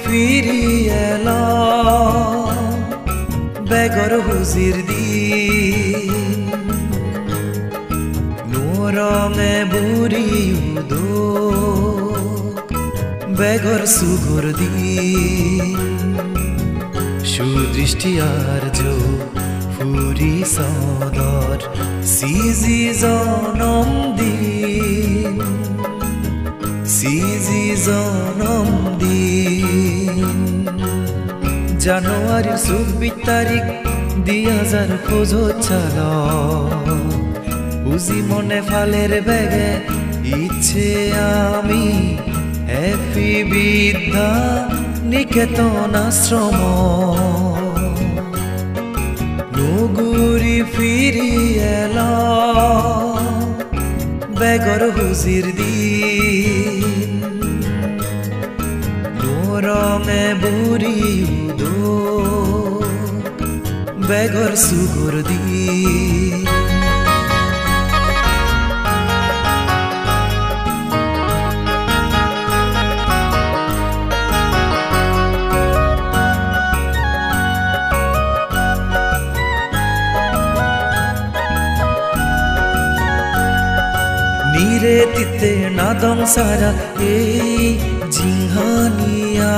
ফিরি এলো বেগর হুজির দিন নুরঙে বুড়ি উদো বেগর সুগর দিন সুদৃষ্টি আর্য ফুরি সদর সিজি জনম দিন সিজি জনম দিন জানুয়ারির 24 তারিখ 2000 চাল বুঝি মনে ফালের বেগে ইচ্ছে আমি হ্যাপি বিদ্যা নিকেতন আশ্রম নুগুরি ফিরি এলো বেগর হুজির দিন নুরঙে বুড়ি উদো বেগর সুগর দিন নিরেতিতে নাদং সারা এই জিংহানিয়ান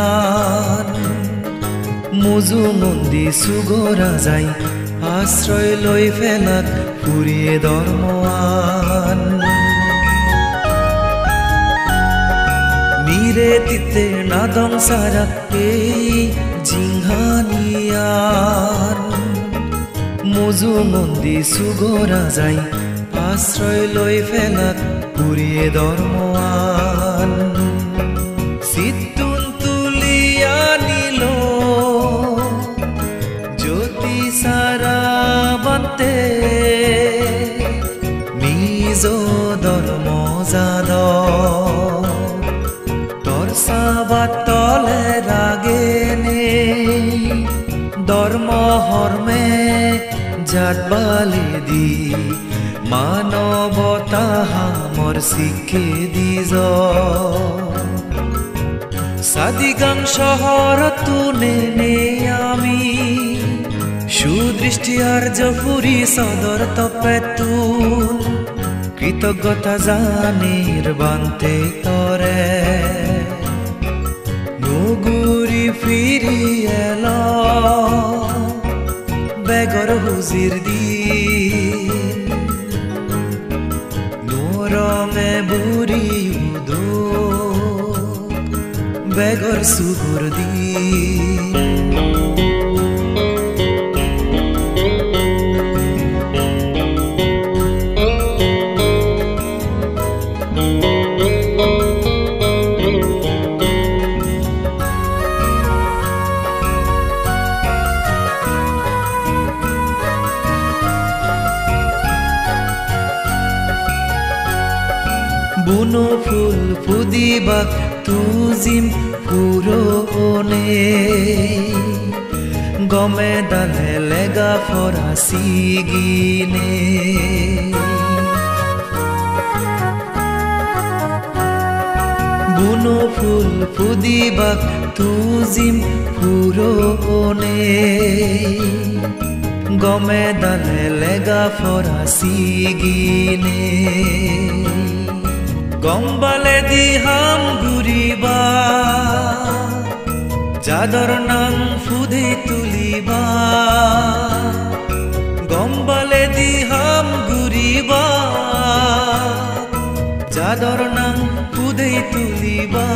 মুজু মন্দি সুগরা যাই আশ্রয় লই ফেলাক ফুরিয়ে ধর্ময়ান নিরেতিতে নাদং সারা এই জিংহানিয়ান মুজু মন্দি সুগরা যাই আশ্রয় লই ফেলাক পুরিয়ে ধর্ময়ান সিদ্ধুন তুলিয়া নিল জ্যোতি সারা বান্তে নিজ ধর্ম জাদ তোর সাবাত তলে রাগে নে ধর্ম হর্মে জাত বালি দি মানবতা হামর শিখে দিজ সাদিগাং শহর তুনে নে আমি সুদৃষ্টি আর্য ফুরি সদর তপেতুন কৃতজ্ঞতা জানির বান্তে তরে নুগুরি ফিরি এলো বেগর হুজির দিন নুরঙে বুড়ি উদো বেগর সুগর দিন বুনো ফুল ফুদিবাক তুজিম পুরনে গমে দালে লেগা ফরাসি গিনে বুনো ফুল ফুদিবাক তুজিম পুরনে গমে দালে লেগা ফরাসি গিনে গম্বালে দিহাম ঘুরিবা চাদর নাং ফুদে তুলিবা গম্বালে দিহাম ঘুরিবা চাদর নাং ফুদে তুলিবা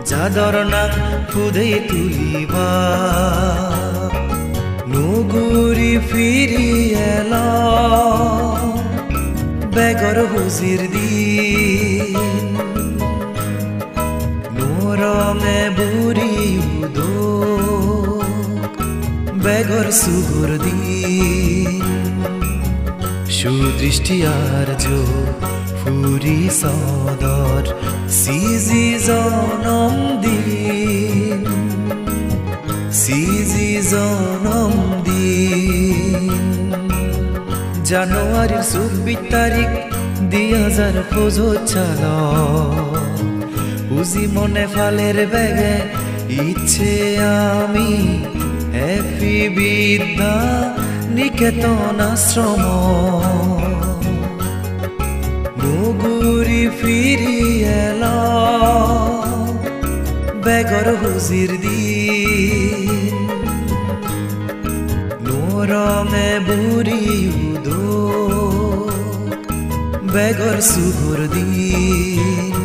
চাদর নাং ফুদে তুলিবা নুগুরি ফিরি এলো বেগর হুজির দিন নুরঙে বুড়ি উদো বেগর সুগর দিন সুদৃষ্টি আর্য ফুরি সদর সিজি জনম দিন সিজি জনম দিন জানুয়ারির 24 তারিখ 2000 চাল বুঝি মনে ফালের ব্যাগে ইচ্ছে আমি হ্যাপি বিদ্যা নিকেতন আশ্রম নগুরি ফিরি এলা বেগর হুজির দিন নোরমে বুড়ি উদো বেগর সুগুর দিন